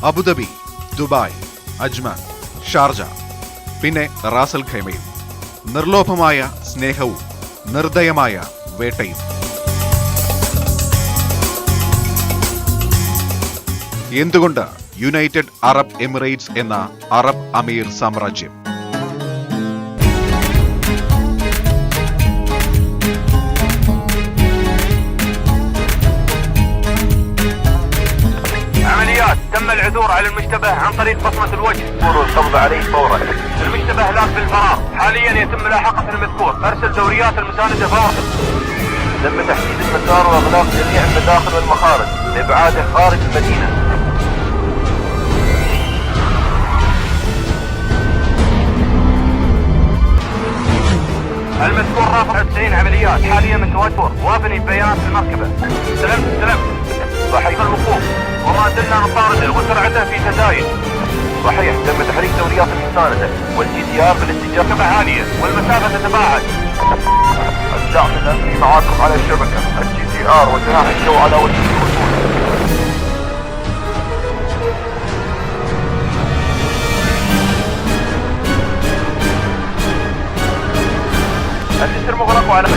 Abu Dhabi, Dubai, Ajman, Sharjah, പിന്നെ Ras al ഖൈമയും. നിർലോഭമായ സ്നേഹവും നിർദ്ദയമായ വേട്ടയും. എന്തുകൊണ്ട് യുണൈറ്റഡ് അറബ് എമിറേറ്റ്സ് എന്ന അറബ് അമീർ സാമ്രാജ്യം? تم العثور على المشتبه عن طريق بصمة الوجه والقبض عليه فورا. المشتبه هلاك بالفرار، حاليا يتم ملاحقة المذكور. ارسل دوريات المساندة فورا. تم تحديد المسار واغلاق جميع المداخل والمخارج لابعاده خارج المدينة. المذكور رافع 90 عمليات، حاليا متوتر وافني ببيانات المركبة. استلمت صحيح الوقوف وما زلنا نطارده وسرعته في تزايد. صحيح تم تحريك دوريات المساندة والجي تي ار بالاتجاه عالية والمسافة تتباعد. الدعم الامني معاكم على الشبكة. الجي تي ار وجناح الجو على وجه الوصول. الجسر مغلق على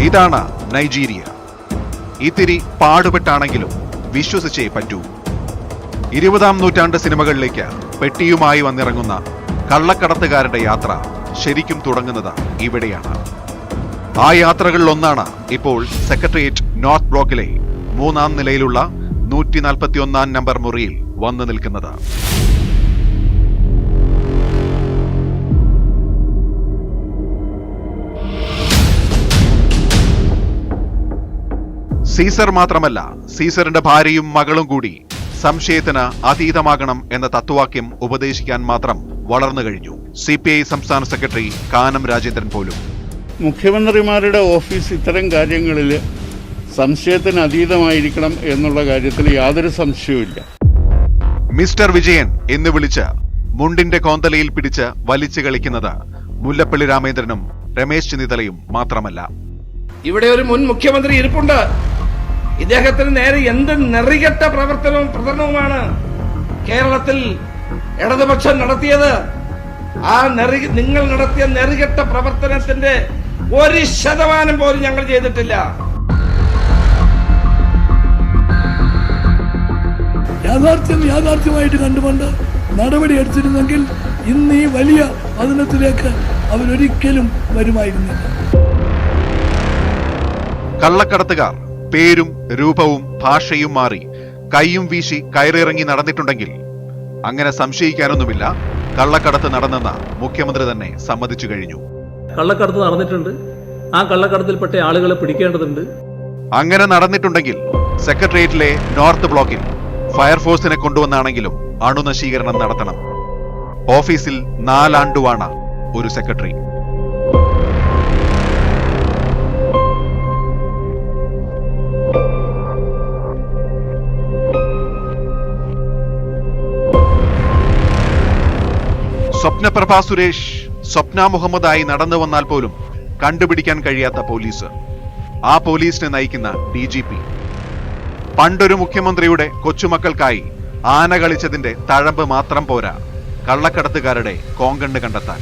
ഇതാണ് നൈജീരിയ. ഇത്തിരി പാടുപെട്ടാണെങ്കിലും വിശ്വസിച്ചേ പറ്റൂ. 20-ാം നൂറ്റാണ്ട് സിനിമകളിലേക്ക് പെട്ടിയുമായി വന്നിറങ്ങുന്ന കള്ളക്കടത്തുകാരുടെ യാത്ര ശരിക്കും തുടങ്ങുന്നത് ഇവിടെയാണ്. ആ യാത്രകളിലൊന്നാണ് ഇപ്പോൾ സെക്രട്ടേറിയറ്റ് നോർത്ത് ബ്ലോക്കിലെ 3-ാം നിലയിലുള്ള 141-ാം നമ്പർ മുറിയിൽ വന്നു നിൽക്കുന്നത്. സീസർ മാത്രമല്ല, സീസറിന്റെ ഭാര്യയും മകളും കൂടി സംശയത്തിന് അതീതമാകണം എന്ന തത്വവാക്യം ഉപദേശിക്കാൻ മാത്രം വളർന്നു കഴിഞ്ഞു. CPI സംസ്ഥാന സെക്രട്ടറി കാനം രാജേന്ദ്രൻ പോലും. മുഖ്യമന്ത്രിമാരുടെ ഓഫീസ് ഇത്തരം കാര്യങ്ങളിൽ സംശയത്തിന് അതീതമായിരിക്കണം എന്നുള്ള കാര്യത്തിൽ യാതൊരു സംശയവുമില്ല. മിസ്റ്റർ വിജയൻ എന്ന് വിളിച്ച് മുണ്ടിന്റെ കോന്തലയിൽ പിടിച്ച് വലിച്ചു കളിക്കുന്നത് മുല്ലപ്പള്ളി രാമേന്ദ്രനും രമേശ് ചെന്നിത്തലയും മാത്രമല്ല. ഇവിടെ ഒരു മുൻ മുഖ്യമന്ത്രി ഇരിപ്പുണ്ട്. ഇദ്ദേഹത്തിന് നേരെ എന്ത് നെറികെട്ട പ്രവർത്തനവുമാണ് കേരളത്തിൽ ഇടതുപക്ഷം നടത്തിയത്. ആ നിങ്ങൾ നടത്തിയ നെറികെട്ട പ്രവർത്തനത്തിന്റെ 1% പോലും ഞങ്ങൾ ചെയ്തിട്ടില്ല. യാഥാർത്ഥ്യമായിട്ട് കണ്ടുകൊണ്ട് നടപടി എടുത്തിരുന്നെങ്കിൽ ഇന്ന് ഈ വലിയ പതനത്തിലേക്ക് അവരൊരിക്കലും വരുമായിരുന്നില്ല. കള്ളക്കടത്തുകാർ പേരും രൂപവും ഭാഷയും മാറി കൈയും വീശി കയറിയിറങ്ങി നടന്നിട്ടുണ്ടെങ്കിൽ അങ്ങനെ സംശയിക്കാനൊന്നുമില്ല. കള്ളക്കടത്ത് നടന്നെന്ന് മുഖ്യമന്ത്രി തന്നെ സമ്മതിച്ചു കഴിഞ്ഞു. കള്ളക്കടത്ത് നടന്നിട്ടുണ്ട്. ആ കള്ളക്കടത്തിൽപ്പെട്ട ആളുകളെ പിടിക്കേണ്ടതുണ്ട്. അങ്ങനെ നടന്നിട്ടുണ്ടെങ്കിൽ സെക്രട്ടേറിയറ്റിലെ നോർത്ത് ബ്ലോക്കിൽ ഫയർഫോഴ്സിനെ കൊണ്ടുവന്നാണെങ്കിലും അണുനശീകരണം നടത്തണം. ഓഫീസിൽ 4 ആണ്ടുവാണ് ഒരു സെക്രട്ടറി. സ്വപ്നപ്രഭ സുരേഷ്, സ്വപ്ന മുഹമ്മദായി നടന്നു വന്നാൽ പോലും കണ്ടുപിടിക്കാൻ കഴിയാത്ത പോലീസ്, ആ പോലീസിനെ നയിക്കുന്ന DGP. പണ്ടൊരു മുഖ്യമന്ത്രിയുടെ കൊച്ചുമക്കൾക്കായി ആന കളിച്ചതിന്റെ തഴമ്പ് മാത്രം പോരാ കള്ളക്കടത്തുകാരുടെ കോങ്കണ്ണ് കണ്ടെത്താൻ.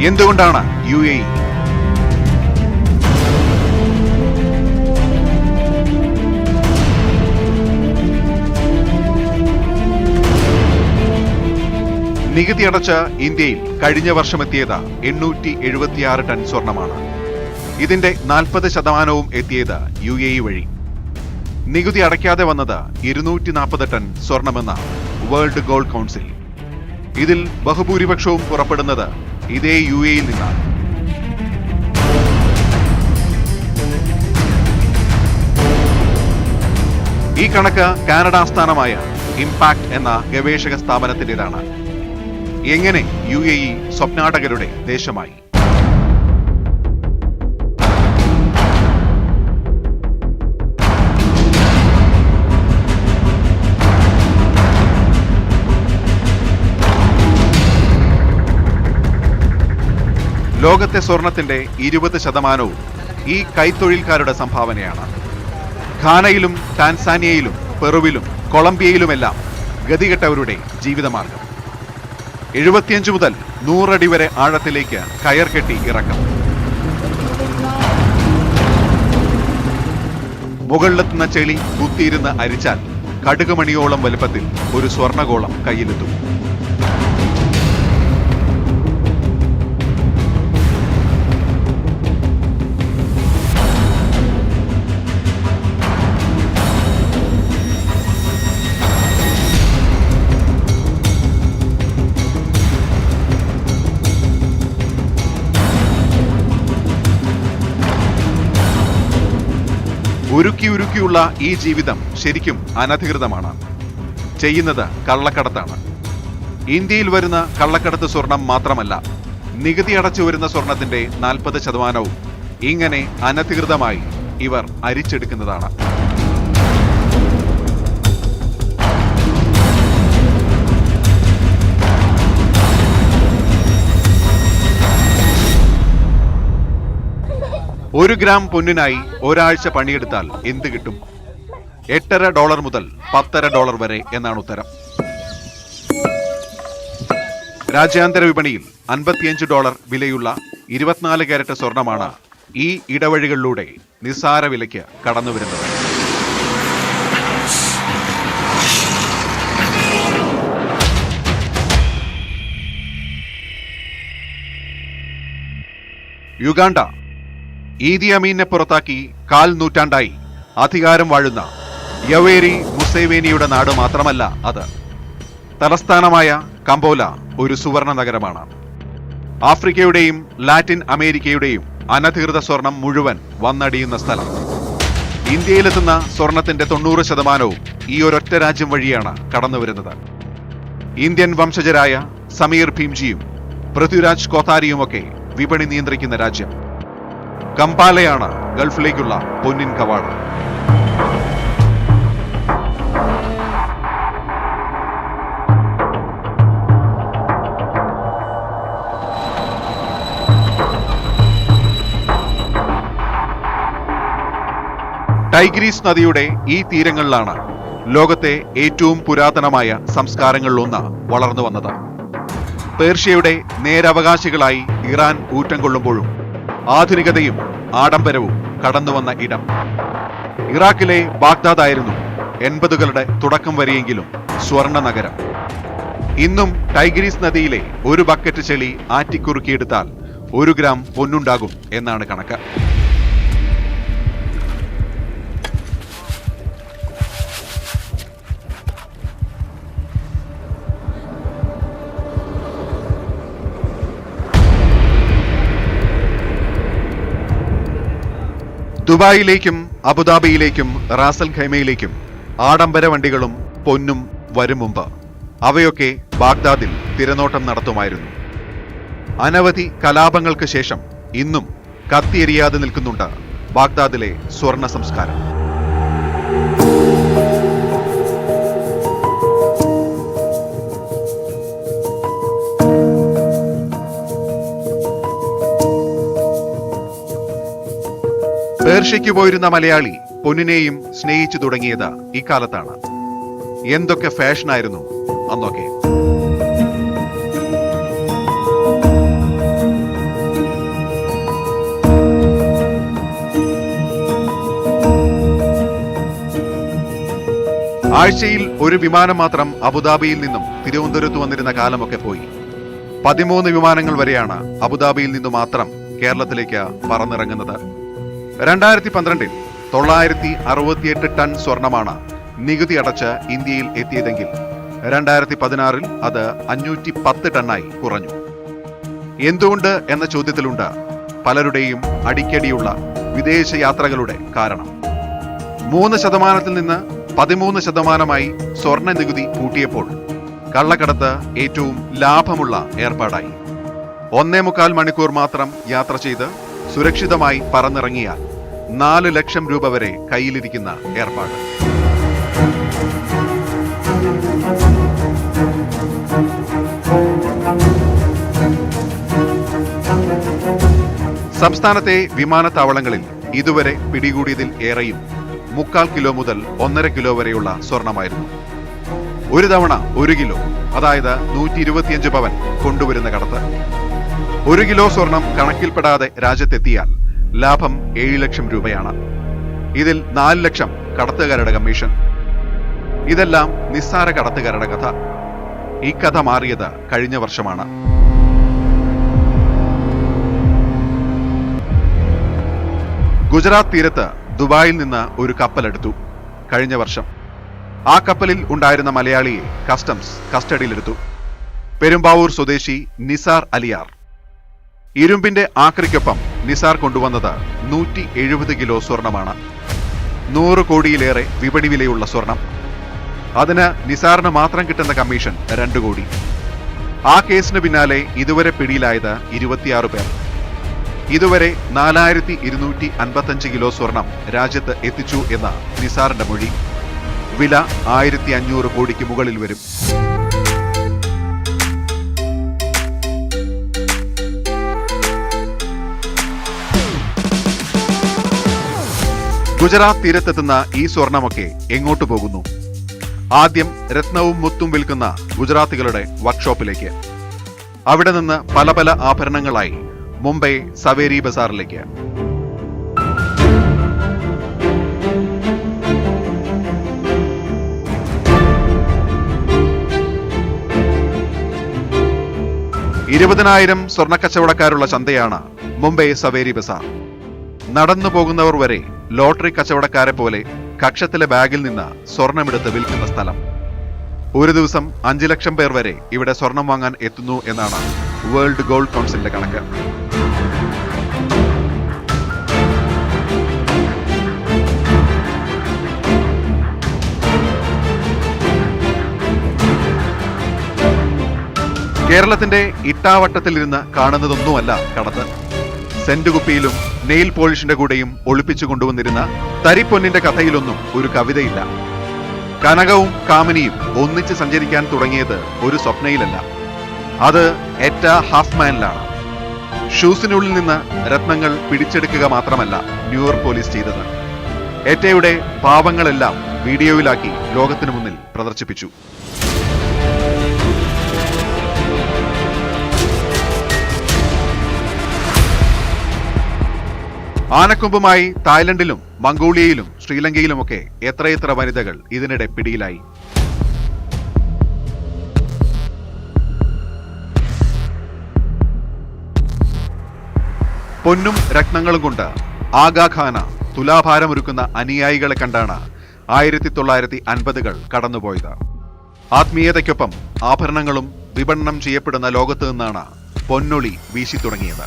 എന്തുകൊണ്ടാണ് UAE നികുതി അടച്ച് ഇന്ത്യയിൽ കഴിഞ്ഞ വർഷം എത്തിയത് 876 ടൺ സ്വർണമാണ്. ഇതിന്റെ 40% എത്തിയത് UAE വഴി. നികുതി അടയ്ക്കാതെ വന്നത് 240 ടൺ സ്വർണമെന്ന വേൾഡ് ഗോൾഡ് കൗൺസിൽ. ഇതിൽ ബഹുഭൂരിപക്ഷവും പുറപ്പെടുന്നത് ഇതേ UAE-യിൽ നിന്നാണ്. ഈ കണക്ക് കാനഡ ആസ്ഥാനമായ ഇംപാക്ട് എന്ന ഗവേഷക സ്ഥാപനത്തിൻ്റെതാണ്. എങ്ങനെ UAE സ്വപ്നാടകരുടെ ദേശമായി? ലോകത്തെ സ്വർണത്തിന്റെ 20% ഈ കൈത്തൊഴിൽക്കാരുടെ സംഭാവനയാണ്. ഘാനയിലും ടാൻസാനിയയിലും പെറുവിലും കൊളംബിയയിലുമെല്ലാം ഗതികെട്ടവരുടെ ജീവിതമാർഗം. 75 മുതൽ 100 അടി വരെ ആഴത്തിലേക്ക് കയർ കെട്ടി ഇറക്കം. മുകളിലെത്തുന്ന ചെളി കുത്തിയിരുന്ന് അരിച്ചാൽ കടുകുമണിയോളം വലുപ്പത്തിൽ ഒരു സ്വർണഗോളം കയ്യിലെത്തും. ഉരുക്കിയുള്ള ഈ ജീവിതം ശരിക്കും അനധികൃതമാണ്. ചെയ്യുന്നത് കള്ളക്കടത്താണ്. ഇന്ത്യയിൽ വരുന്ന കള്ളക്കടത്ത് സ്വർണം മാത്രമല്ല, നികുതി അടച്ചു വരുന്ന സ്വർണത്തിന്റെ 40% ഇങ്ങനെ അനധികൃതമായി ഇവർ അരിച്ചെടുക്കുന്നതാണ്. ഒരു ഗ്രാം പൊന്നിനായി ഒരാഴ്ച പണിയെടുത്താൽ എന്ത് കിട്ടും? $8.5 മുതൽ $10.5 വരെ എന്നാണ് ഉത്തരം. രാജ്യാന്തര വിപണിയിൽ $55 വിലയുള്ള 24 കാരറ്റ് സ്വർണമാണ് ഈ ഇടവഴികളിലൂടെ നിസ്സാര വിലയ്ക്ക് കടന്നുവരുന്നത്. യുഗാണ്ട. ഈദി അമീനെ പുറത്താക്കി 1/4 നൂറ്റാണ്ടായി അധികാരം വാഴുന്ന യവേരി മുസേവേനിയുടെ നാട് മാത്രമല്ല അത്. തലസ്ഥാനമായ കമ്പോല ഒരു സുവർണ നഗരമാണ്. ആഫ്രിക്കയുടെയും ലാറ്റിൻ അമേരിക്കയുടെയും അനധികൃത സ്വർണം മുഴുവൻ വന്നടിയുന്ന സ്ഥലം. ഇന്ത്യയിലെത്തുന്ന സ്വർണത്തിന്റെ 90% ഈ ഒരൊറ്റ രാജ്യം വഴിയാണ് കടന്നുവരുന്നത്. ഇന്ത്യൻ വംശജരായ സമീർ ഭീംജിയും പൃഥ്വിരാജ് കോത്താരിയുമൊക്കെ വിപണി നിയന്ത്രിക്കുന്ന രാജ്യം. കമ്പാലയാണ് ഗൾഫിലേക്കുള്ള പൊന്നിൻ കവാടം. ടൈഗ്രീസ് നദിയുടെ ഈ തീരങ്ങളിലാണ് ലോകത്തെ ഏറ്റവും പുരാതനമായ സംസ്കാരങ്ങളിലൊന്ന് വളർന്നു വന്നത്. പേർഷ്യയുടെ നേരവകാശികളായി ഇറാൻ ഊറ്റം കൊള്ളുമ്പോഴും ആധുനികതയും ആഡംബരവും കടന്നുവന്ന ഇടം. ഇറാഖിലെ ബാഗ്ദാദായിരുന്നു 80കളുടെ തുടക്കം വരെയെങ്കിലും സ്വർണ്ണ നഗരം. ഇന്നും ടൈഗ്രീസ് നദിയിലെ ഒരു ബക്കറ്റ് ചെളി ആറ്റിക്കുറുക്കിയെടുത്താൽ 1 ഗ്രാം പൊന്നുണ്ടാകും എന്നാണ് കണക്ക്. ദുബായിലേക്കും അബുദാബിയിലേക്കും റാസൽ ഖൈമയിലേക്കും ആഡംബര വണ്ടികളും പൊന്നും വരും മുമ്പ് അവയൊക്കെ ബാഗ്ദാദിൽ തിരനോട്ടം നടത്തുമായിരുന്നു. അനവധി കലാപങ്ങൾക്ക് ശേഷം ഇന്നും കത്തിയെരിയാതെ നിൽക്കുന്നുണ്ട് ബാഗ്ദാദിലെ സ്വർണ്ണ സംസ്കാരം. പേർഷ്യയ്ക്ക് പോയിരുന്ന മലയാളി പൊന്നിനെയും സ്നേഹിച്ചു തുടങ്ങിയത് ഇക്കാലത്താണ്. എന്തൊക്കെ ഫാഷനായിരുന്നു അന്നൊക്കെ. ആഴ്ചയിൽ ഒരു വിമാനം മാത്രം അബുദാബിയിൽ നിന്നും തിരുവനന്തപുരത്ത് വന്നിരുന്ന കാലമൊക്കെ പോയി. 13 വിമാനങ്ങൾ വരെയാണ് അബുദാബിയിൽ നിന്നു മാത്രം കേരളത്തിലേക്ക് പറന്നിറങ്ങുന്നത്. 2012 968 ടൺ സ്വർണമാണ് നികുതി അടച്ച് ഇന്ത്യയിൽ എത്തിയതെങ്കിൽ 2016 അത് 510 ടണ്ണായി കുറഞ്ഞു. എന്തുകൊണ്ട് എന്ന ചോദ്യത്തിലുണ്ട് പലരുടെയും അടിക്കടിയുള്ള വിദേശ യാത്രകളുടെ കാരണം. 3% നിന്ന് 13% സ്വർണ്ണ നികുതി കൂട്ടിയപ്പോൾ കള്ളക്കടത്ത് ഏറ്റവും ലാഭമുള്ള ഏർപ്പാടായി. 1.25 മണിക്കൂർ മാത്രം യാത്ര ചെയ്ത് സുരക്ഷിതമായി പറന്നിറങ്ങിയാൽ 4 ലക്ഷം രൂപ വരെ കയ്യിലിരിക്കുന്ന ഏർപ്പാട്. സംസ്ഥാനത്തെ വിമാനത്താവളങ്ങളിൽ ഇതുവരെ പിടികൂടിയതിൽ ഏറെയും 3/4 കിലോ മുതൽ 1.5 കിലോ വരെയുള്ള സ്വർണമായിരുന്നു. ഒരു തവണ 1 കിലോ, അതായത് 125 പവൻ കൊണ്ടുവരുന്ന കടത്ത്. 1 കിലോ സ്വർണം കണക്കിൽപ്പെടാതെ രാജ്യത്തെത്തിയാൽ ലാഭം 7 ലക്ഷം രൂപയാണ്. ഇതിൽ 4 ലക്ഷം കടത്തുകാരുടെ കമ്മീഷൻ. ഇതെല്ലാം നിസ്സാര കടത്തുകാരുടെ കഥ. ഈ കഥ മാറിയത് കഴിഞ്ഞ വർഷമാണ്. ഗുജറാത്ത് തീരത്ത് ദുബായിൽ നിന്ന് ഒരു കപ്പലെടുത്തു കഴിഞ്ഞ വർഷം. ആ കപ്പലിൽ ഉണ്ടായിരുന്ന മലയാളിയെ കസ്റ്റംസ് കസ്റ്റഡിയിലെടുത്തു. പെരുമ്പാവൂർ സ്വദേശി നിസാർ അലിയാർ. ഇരുമ്പിന്റെ ആക്രിക്കൊപ്പം നിസാർ കൊണ്ടുവന്നത് 170 കിലോ സ്വർണമാണ്. 100 കോടിയിലേറെ വിപണി വിലയുള്ള സ്വർണം. അതിന് നിസാറിന് മാത്രം കിട്ടുന്ന കമ്മീഷൻ 2 കോടി. ആ കേസിന് പിന്നാലെ ഇതുവരെ പിടിയിലായത് 26 പേർ. ഇതുവരെ 4255 കിലോ സ്വർണം രാജ്യത്ത് എത്തിച്ചു എന്ന നിസാറിന്റെ മൊഴി. വില 1500 കോടിക്ക് മുകളിൽ വരും. ഗുജറാത്ത് തീരത്തെത്തുന്ന ഈ സ്വർണമൊക്കെ എങ്ങോട്ട് പോകുന്നു? ആദ്യം രത്നവും മുത്തും വിൽക്കുന്ന ഗുജറാത്തികളുടെ വർക്ക്ഷോപ്പിലേക്ക്. അവിടെ നിന്ന് പല പല ആഭരണങ്ങളായി മുംബൈ സവേരി ബസാറിലേക്ക്. $20,000 സ്വർണ്ണക്കച്ചവടക്കാരുള്ള ചന്തയാണ് മുംബൈ സവേരി ബസാർ. നടന്നു പോകുന്നവർ വരെ ലോട്ടറി കച്ചവടക്കാരെ പോലെ കക്ഷത്തിലെ ബാഗിൽ നിന്ന് സ്വർണമെടുത്ത് വിൽക്കുന്ന സ്ഥലം. ഒരു ദിവസം 5 ലക്ഷം പേർ വരെ ഇവിടെ സ്വർണം വാങ്ങാൻ എത്തുന്നു എന്നാണ് വേൾഡ് ഗോൾഡ് കൗൺസിലിന്റെ കണക്ക്. കേരളത്തിന്റെ ഇട്ടാവട്ടത്തിലിരുന്ന് കാണുന്നതൊന്നുമല്ല കടത്ത്. സെന്റ് കുപ്പിയിലും നെയിൽ പോളിഷിന്റെ കൂടെയും ഒളിപ്പിച്ചു കൊണ്ടുവന്നിരുന്ന തരിപ്പൊന്നിന്റെ കഥയിലൊന്നും ഒരു കവിതയില്ല. കനകവും കാമിനിയും ഒന്നിച്ച് സഞ്ചരിക്കാൻ തുടങ്ങിയത് ഒരു സ്വപ്നയിലല്ല, അത് എറ്റ ഹാഫ്മാനിലാണ്. ഷൂസിനുള്ളിൽ നിന്ന് രത്നങ്ങൾ പിടിച്ചെടുക്കുക മാത്രമല്ല ന്യൂയോർക്ക് പോലീസ് ചെയ്തത്. എറ്റയുടെ പാവങ്ങളെല്ലാം വീഡിയോയിലാക്കി ലോകത്തിനു മുന്നിൽ പ്രദർശിപ്പിച്ചു. ആനക്കൊമ്പുമായി തായ്ലൻഡിലും മംഗോളിയയിലും ശ്രീലങ്കയിലുമൊക്കെ എത്രയെത്ര വനിതകൾ ഇതിനിടെ പിടിയിലായി. പൊന്നും രത്നങ്ങളും കൊണ്ട് ആഗാഖാന തുലാഭാരമൊരുക്കുന്ന അനുയായികളെ കണ്ടാണ് 1950കൾ കടന്നുപോയത്. ആത്മീയതയ്ക്കൊപ്പം ആഭരണങ്ങളും വിപണനം ചെയ്യപ്പെടുന്ന ലോകത്ത് നിന്നാണ് പൊന്നൊളി വീശി തുടങ്ങിയത്.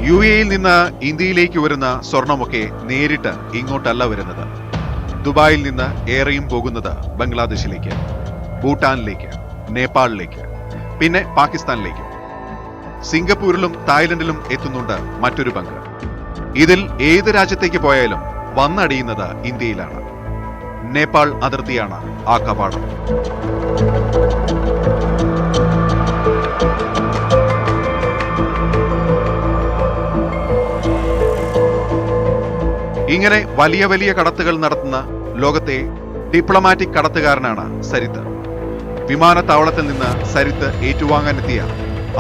യുഎഇയിൽ നിന്ന് ഇന്ത്യയിലേക്ക് വരുന്ന സ്വർണമൊക്കെ നേരിട്ട് ഇങ്ങോട്ടല്ല വരുന്നത്. ദുബായിൽ നിന്ന് ഏറെയും പോകുന്നത് ബംഗ്ലാദേശിലേക്ക്, ഭൂട്ടാനിലേക്ക്, നേപ്പാളിലേക്ക്, പിന്നെ പാകിസ്ഥാനിലേക്കും. സിംഗപ്പൂരിലും തായ്ലൻഡിലും എത്തുന്നുണ്ട് മറ്റൊരു പങ്ക്. ഇതിൽ ഏത് രാജ്യത്തേക്ക് പോയാലും വന്നടിയുന്നത് ഇന്ത്യയിലാണ്. നേപ്പാൾ അതിർത്തിയാണ് ആ കവാടം. ഇങ്ങനെ വലിയ വലിയ കടത്തുകൾ നടത്തുന്ന ലോകത്തെ ഡിപ്ലോമാറ്റിക് കടത്തുകാരനാണ് സരിത്ത്. വിമാനത്താവളത്തിൽ നിന്ന് സരിത്ത് ഏറ്റുവാങ്ങാനെത്തിയ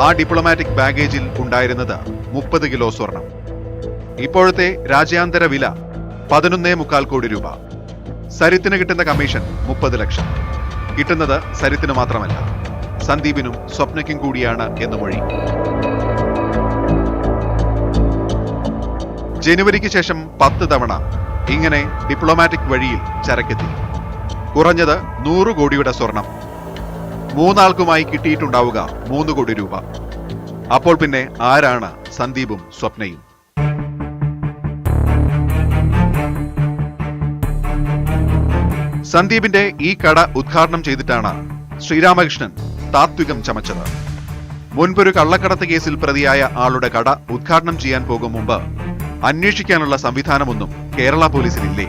ആ ഡിപ്ലോമാറ്റിക് ബാഗേജിൽ ഉണ്ടായിരുന്നത് 30 കിലോ സ്വർണം. ഇപ്പോഴത്തെ രാജ്യാന്തര വില 11.25 കോടി രൂപ. സരിത്തിന് കിട്ടുന്ന കമ്മീഷൻ 30 ലക്ഷം. കിട്ടുന്നത് സരിത്തിന് മാത്രമല്ല, സന്ദീപിനും സ്വപ്നയ്ക്കും കൂടിയാണ് എന്ന് മൊഴി. ജനുവരിക്ക് ശേഷം 10 തവണ ഇങ്ങനെ ഡിപ്ലോമാറ്റിക് വഴിയിൽ ചരക്കെത്തി. കുറഞ്ഞത് 100 കോടിയുടെ സ്വർണം. 3 ആൾക്കുമായി കിട്ടിയിട്ടുണ്ടാവുക 3 കോടി രൂപ. അപ്പോൾ പിന്നെ ആരാണ് സന്ദീപും സ്വപ്നയും? സന്ദീപിന്റെ ഈ കട ഉദ്ഘാടനം ചെയ്തിട്ടാണ് ശ്രീരാമകൃഷ്ണൻ താത്വികം ചമച്ചത്. മുൻപൊരു കള്ളക്കടത്ത് കേസിൽ പ്രതിയായ ആളുടെ കട ഉദ്ഘാടനം ചെയ്യാൻ പോകും മുമ്പ് അന്വേഷിക്കാനുള്ള സംവിധാനമൊന്നും കേരള പോലീസിലില്ലേ?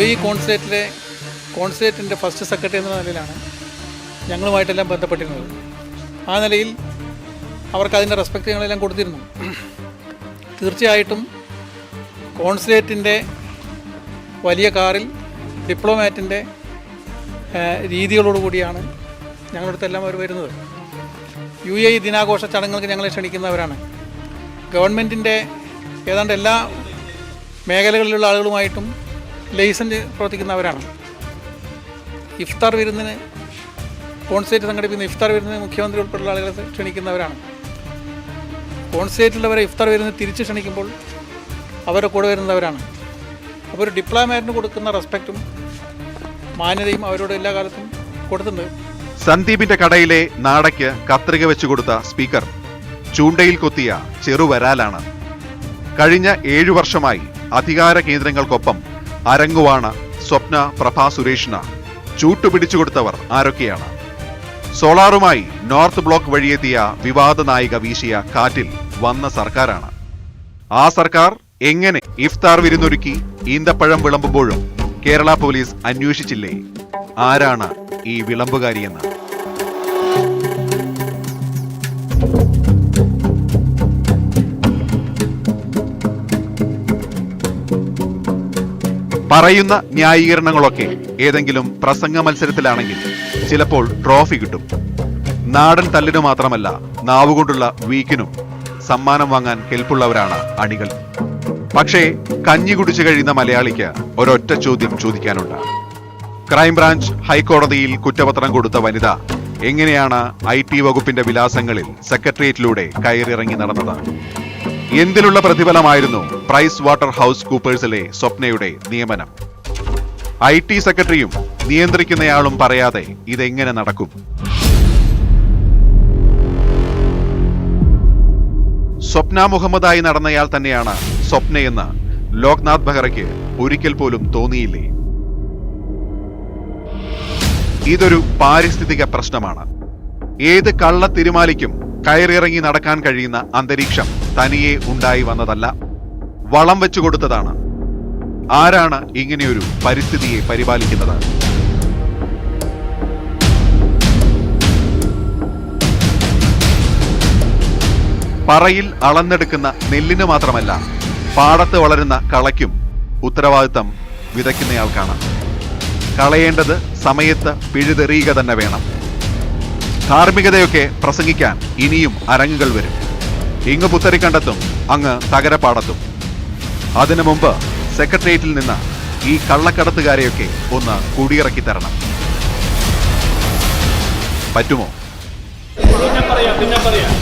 ഈ കോൺസുലേറ്റിൻ്റെ ഫസ്റ്റ് സെക്രട്ടറി എന്ന നിലയിലാണ് ഞങ്ങളുമായിട്ടെല്ലാം ബന്ധപ്പെട്ടിരുന്നത്. ആ നിലയിൽ അവർക്ക് അതിൻ്റെ റെസ്പെക്റ്റ് ഞങ്ങളെല്ലാം കൊടുത്തിരുന്നു. തീർച്ചയായിട്ടും കോൺസുലേറ്റിൻ്റെ വലിയ കാറിൽ ഡിപ്ലോമാറ്റിൻ്റെ രീതികളോടുകൂടിയാണ് ഞങ്ങളുടെ അടുത്തെല്ലാം അവർ വരുന്നത്. UAE ദിനാഘോഷ ചടങ്ങുകൾക്ക് ഞങ്ങളെ ക്ഷണിക്കുന്നവരാണ്. ഗവൺമെൻറ്റിൻ്റെ ഏതാണ്ട് എല്ലാ മേഖലകളിലുള്ള ആളുകളുമായിട്ടും ലൈസൻസ് പ്രവർത്തിക്കുന്നവരാണ്. ഇഫ്താർ വിരുന്നിന് കോൺസുലേറ്റ് സംഘടിപ്പിക്കുന്ന ഇഫ്താർ വിരുന്നിന് മുഖ്യമന്ത്രി ഉൾപ്പെടെയുള്ള ആളുകളെ ക്ഷണിക്കുന്നവരാണ്. കോൺസുലേറ്റിലുള്ളവരെ ഇഫ്താർ വിരുന്നിന് തിരിച്ച് ക്ഷണിക്കുമ്പോൾ അവരുടെ കൂടെ വരുന്നവരാണ്. അപ്പോൾ ഒരു ഡിപ്ലോമാറ്റിന് കൊടുക്കുന്ന റെസ്പെക്റ്റും മാന്യതയും അവരോട് എല്ലാ കാലത്തും കൊടുത്തിട്ടുണ്ട്. സന്ദീപിന്റെ കടയിലെ നാടയ്ക്ക് കത്രിക വെച്ചു കൊടുത്ത സ്പീക്കർ ചൂണ്ടയിൽ കൊത്തിയ ചെറുവരാലാണ്. കഴിഞ്ഞ 7 വർഷമായി അധികാര കേന്ദ്രങ്ങൾക്കൊപ്പം അരങ്ങുവാണ് സ്വപ്ന, പ്രഭാ സുരേഷിന് ചൂട്ടുപിടിച്ചു കൊടുത്തവർ ആരൊക്കെയാണ്? സോളാറുമായി നോർത്ത് ബ്ലോക്ക് വഴിയെത്തിയ വിവാദ നായിക വീശിയ കാറ്റിൽ വന്ന സർക്കാരാണ്. ആ സർക്കാർ എങ്ങനെ ഇഫ്താർ വിരുന്നൊരുക്കി ഈന്തപ്പഴം വിളമ്പുമ്പോഴും കേരള പോലീസ് അന്വേഷിച്ചില്ലേ ആരാണ് ഈ വിളമ്പുകാരിയെന്ന്? പറയുന്ന ന്യായീകരണങ്ങളൊക്കെ ഏതെങ്കിലും പ്രസംഗ മത്സരത്തിലാണെങ്കിൽ ചിലപ്പോൾ ട്രോഫി കിട്ടും. നാടൻ തല്ലിനു മാത്രമല്ല, നാവുകൊണ്ടുള്ള വീക്കിനും സമ്മാനം വാങ്ങാൻ കെൽപ്പുള്ളവരാണ് അണികൾ. പക്ഷേ കഞ്ഞി കുടിച്ചു കഴിയുന്ന മലയാളിക്ക് ഒരൊറ്റ ചോദ്യം ചോദിക്കാനുണ്ട്. ക്രൈംബ്രാഞ്ച് ഹൈക്കോടതിയിൽ കുറ്റപത്രം കൊടുത്ത വനിത എങ്ങനെയാണ് IT വകുപ്പിന്റെ വിലാസങ്ങളിൽ സെക്രട്ടേറിയറ്റിലൂടെ കയറിയിറങ്ങി നടന്നത്? എന്തിലുള്ള പ്രതിഫലമായിരുന്നു പ്രൈസ് വാട്ടർ ഹൗസ് കൂപ്പേഴ്സിലെ സ്വപ്നയുടെ നിയമനം? IT സെക്രട്ടറിയും നിയന്ത്രിക്കുന്നയാളും പറയാതെ ഇതെങ്ങനെ നടക്കും? സ്വപ്ന മുഹമ്മദായി നടന്നയാൾ തന്നെയാണ് സ്വപ്നയെന്ന് ലോക്നാഥ് ബെഹ്റയ്ക്ക് ഒരിക്കൽ പോലും തോന്നിയില്ലേ? ഇതൊരു പാരിസ്ഥിതിക പ്രശ്നമാണ്. ഏത് കള്ള തിരുമാലിക്കും കയറിയിറങ്ങി നടക്കാൻ കഴിയുന്ന അന്തരീക്ഷം തനിയെ ഉണ്ടായി വന്നതല്ല, വളം വെച്ചു കൊടുത്തതാണ്. ആരാണ് ഇങ്ങനെയൊരു പരിസ്ഥിതിയെ പരിപാലിക്കുന്നത്? പറയിൽ അളന്നെടുക്കുന്ന നെല്ലിന് മാത്രമല്ല, പാടത്ത് വളരുന്ന കളയ്ക്കും ഉത്തരവാദിത്തം വിതയ്ക്കുന്നയാൾക്കാണ്. കളയേണ്ടത് സമയത്ത് പിഴുതെറിയുക തന്നെ വേണം. ധാർമ്മികതയൊക്കെ പ്രസംഗിക്കാൻ ഇനിയും അരങ്ങുകൾ വരും. ഇങ്ങ് പുത്തരിക്കണ്ടത്തും അങ്ങ് തകരപ്പാടത്തും. അതിനു മുമ്പ് സെക്രട്ടേറിയറ്റിൽ നിന്ന് ഈ കള്ളക്കടത്തുകാരെയൊക്കെ ഒന്ന് കുടിയിറക്കി തരണം. പറ്റുമോ? പിന്നെ പറയാം